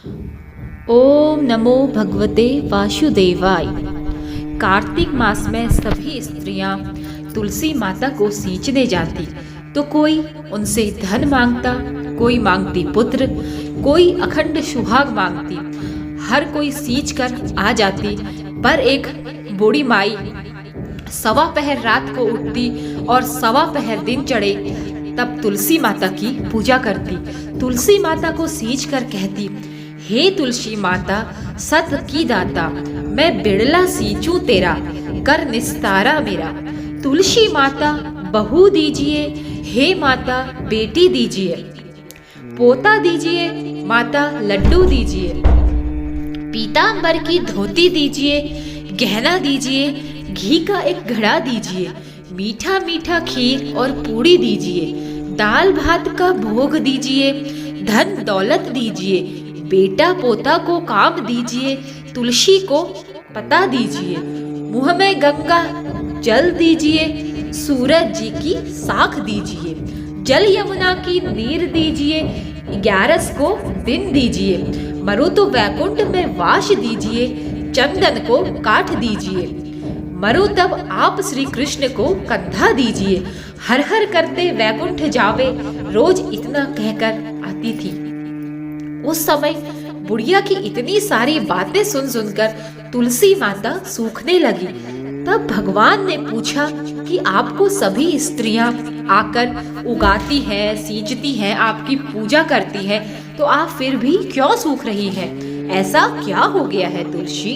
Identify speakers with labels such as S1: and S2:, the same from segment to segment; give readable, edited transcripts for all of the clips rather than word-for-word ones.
S1: ओम नमो भगवते वासुदेवाय। कार्तिक मास में सभी स्त्रियां तुलसी माता को सींचने जाती तो कोई उनसे धन मांगता, कोई मांगती पुत्र, कोई अखंड सुहाग मांगती। हर कोई सींच कर आ जाती, पर एक बूढ़ी माई सवा पहर रात को उठती और सवा पहर दिन चढ़े तब तुलसी माता की पूजा करती। तुलसी माता को सींच कर कहती, हे तुलसी माता सत की दाता, मैं बिड़ला सींचूं तेरा, कर निस्तारा मेरा। तुलसी माता बहू दीजिए, हे माता बेटी दीजिए, पोता दीजिए, माता लड्डू दीजिए, पीतांबर की धोती दीजिए, गहना दीजिए, घी का एक घड़ा दीजिए, मीठा मीठा खीर और पूड़ी दीजिए, दाल भात का भोग दीजिए, धन दौलत दीजिए, बेटा पोता को काम दीजिए, तुलसी को पता दीजिए, मुंह में गंगा जल दीजिए, सूरज जी की साख दीजिए, जल यमुना की नीर दीजिए, 11 को दिन दीजिए, मरुतो वैकुंठ में वास दीजिए, चंदन को काट दीजिए, मरु तब आप श्री कृष्ण को कंधा दीजिए, हर हर करते वैकुंठ जावे, रोज इतना कहकर आती थी। उस समय बुढ़िया की इतनी सारी बातें सुन सुनकर तुलसी माता सूखने लगी। तब भगवान ने पूछा कि आपको सभी स्त्रियां आकर उगाती हैं, सींचती हैं, आपकी पूजा करती हैं, तो आप फिर भी क्यों सूख रही हैं? ऐसा क्या हो गया है तुलसी?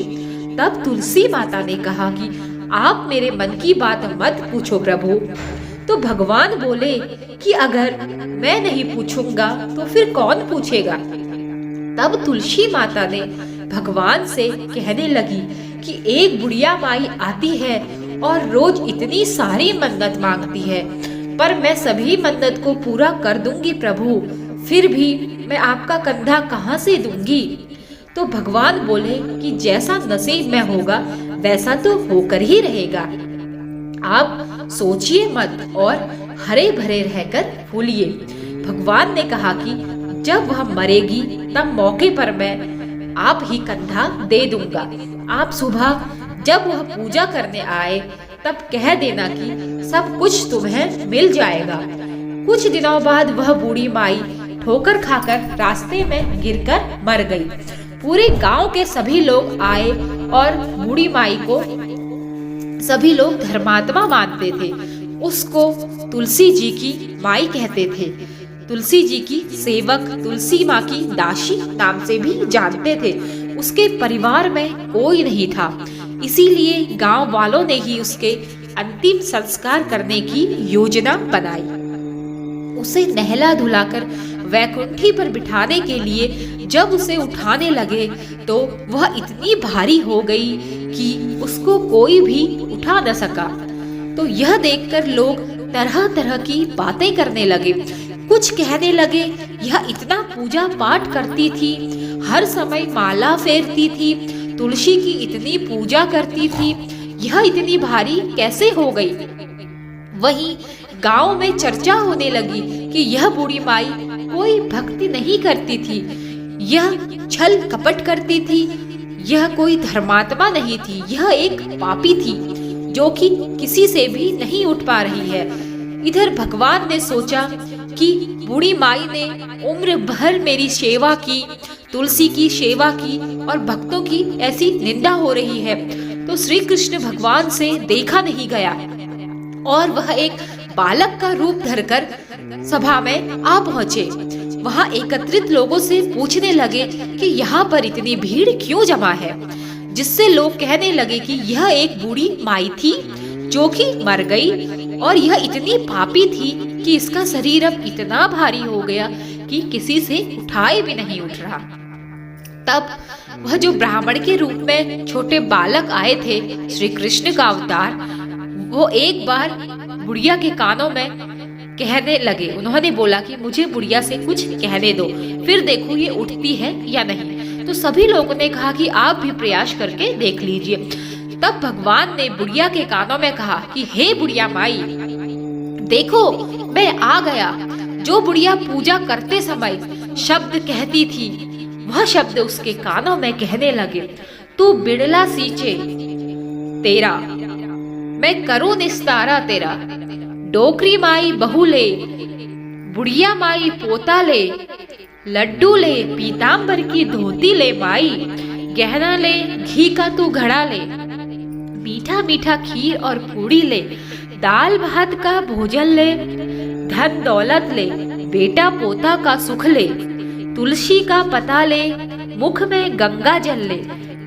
S1: तब तुलसी माता ने कहा कि आप मेरे मन की बात मत पूछो प्रभु। तो भगवान बोले कि अगर मैं नहीं पूछूंगा तो फिर कौन पूछेगा? तब तुलसी माता ने भगवान से कहने लगी कि एक बुढ़िया माई आती है और रोज इतनी सारी मन्नत मांगती है, पर मैं सभी मन्नत को पूरा कर दूंगी प्रभु, फिर भी मैं आपका कंधा कहाँ से दूंगी? तो भगवान बोले कि जैसा नसीब में होगा वैसा तो होकर ही रहेगा। आप सोचिए मत और हरे भरे रहकर फूलिए। भगवान ने कहा कि जब वह मरेगी तब मौके पर मैं आप ही कंधा दे दूंगा। आप सुबह जब वह पूजा करने आए तब कह देना कि सब कुछ तुम्हें मिल जाएगा। कुछ दिनों बाद वह बूढ़ी माई ठोकर खाकर रास्ते में गिरकर मर गई। पूरे गांव के सभी लोग आए और बूढ़ी माई को सभी लोग धर्मात्मा मानते थे। उसको तुलसी जी की माई कहते थे। तुलसी जी की सेवक, तुलसी माँ की दासी नाम से भी जानते थे। उसके परिवार में कोई नहीं था, इसीलिए गांव वालों ने ही उसके अंतिम संस्कार करने की योजना बनाई। उसे नहला धुलाकर वैकुंठी पर बिठाने के लिए जब उसे उठाने लगे तो वह इतनी भारी हो गई कि उसको कोई भी उठा न सका। तो यह देखकर लोग तरह तरह की बातें करने लगे। कुछ कहने लगे यह इतना पूजा पाठ करती थी, हर समय माला फेरती थी, तुलसी की इतनी पूजा करती थी, यह इतनी भारी कैसे हो गई? वहीं गांव में चर्चा होने लगी कि यह बूढ़ी माई कोई भक्ति नहीं करती थी, यह छल कपट करती थी, यह कोई धर्मात्मा नहीं थी, यह एक पापी थी जो कि किसी से भी नहीं उठ पा रही है। इधर भगवान ने सोचा कि बूढ़ी माई ने उम्र भर मेरी सेवा की, तुलसी की सेवा की और भक्तों की ऐसी निंदा हो रही है। तो श्री कृष्ण भगवान से देखा नहीं गया और वह एक बालक का रूप धरकर सभा में आ पहुँचे। वहाँ एकत्रित लोगों से पूछने लगे कि यहाँ पर इतनी भीड़ क्यों जमा है, जिससे लोग कहने लगे कि यह एक बूढ़ी माई थी जो कि मर गई और यह इतनी पापी थी कि इसका शरीर अब इतना भारी हो गया कि किसी से उठाए भी नहीं उठ रहा। तब वह जो ब्राह्मण के रूप में छोटे बालक आए थे, श्री कृष्ण का अवतार, वो एक बार बुढ़िया के कानों में कहने लगे। उन्होंने बोला कि मुझे बुढ़िया से कुछ कहने दो, फिर देखो ये उठती है या नहीं। तो सभी लोगों ने कहा कि आप भी प्रयास करके देख लीजिए। तब भगवान ने बुढ़िया के कानों में कहा कि हे बुढ़िया माई, देखो मैं आ गया। जो बुढ़िया पूजा करते समय शब्द कहती थी वह शब्द उसके कानों में कहने लगे, तू बिड़ला सींचे तेरा, मैं करूं निस्तारा तेरा। डोकरी माई बहू ले, बुढ़िया माई पोता ले, लड्डू ले पीतांबर की धोती ले माई, गहना ले घी का तू घड़ा ले, मीठा मीठा खीर और पूड़ी ले, दाल भात का भोजन ले, धन दौलत ले, बेटा पोता का सुख ले, तुलसी का पता ले, मुख में गंगा जल ले,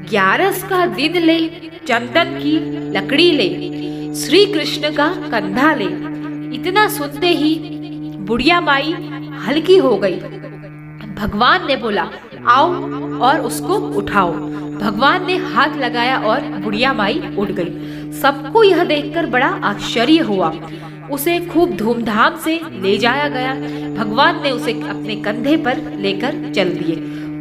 S1: 11 का दिन ले, चंदन की लकड़ी ले, श्री कृष्ण का कंधा ले। इतना सुनते ही बुढ़िया माई हल्की हो गई। भगवान ने बोला, आओ और उसको उठाओ। भगवान ने हाथ लगाया और बुढ़िया माई उठ गई। सबको यह देखकर बड़ा आश्चर्य हुआ। उसे खूब धूमधाम से ले जाया गया। भगवान ने उसे अपने कंधे पर लेकर चल दिए।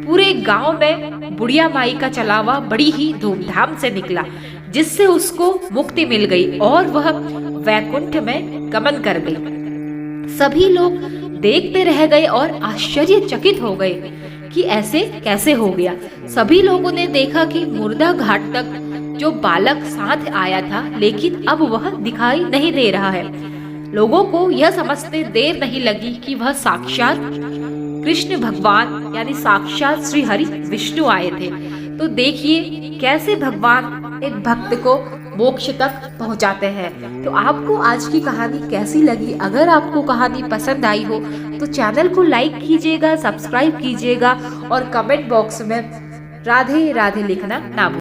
S1: पूरे गांव में बुढ़िया माई का चलावा बड़ी ही धूमधाम से निकला, जिससे उसको मुक्ति मिल गई और वह वैकुंठ में गमन कर गई। सभी लोग देखते रह गए और आश्चर्यचकित हो गए कि ऐसे कैसे हो गया। सभी लोगों ने देखा कि मुर्दा घाट तक जो बालक साथ आया था, लेकिन अब वह दिखाई नहीं दे रहा है। लोगों को यह समझते देर नहीं लगी कि वह साक्षात कृष्ण भगवान यानी साक्षात श्री हरि विष्णु आए थे। तो देखिए कैसे भगवान एक भक्त को मोक्ष तक पहुंचाते हैं। तो आपको आज की कहानी कैसी लगी? अगर आपको कहानी पसंद आई हो तो चैनल को लाइक कीजिएगा, सब्सक्राइब कीजिएगा और कमेंट बॉक्स में राधे राधे लिखना ना भूलिए।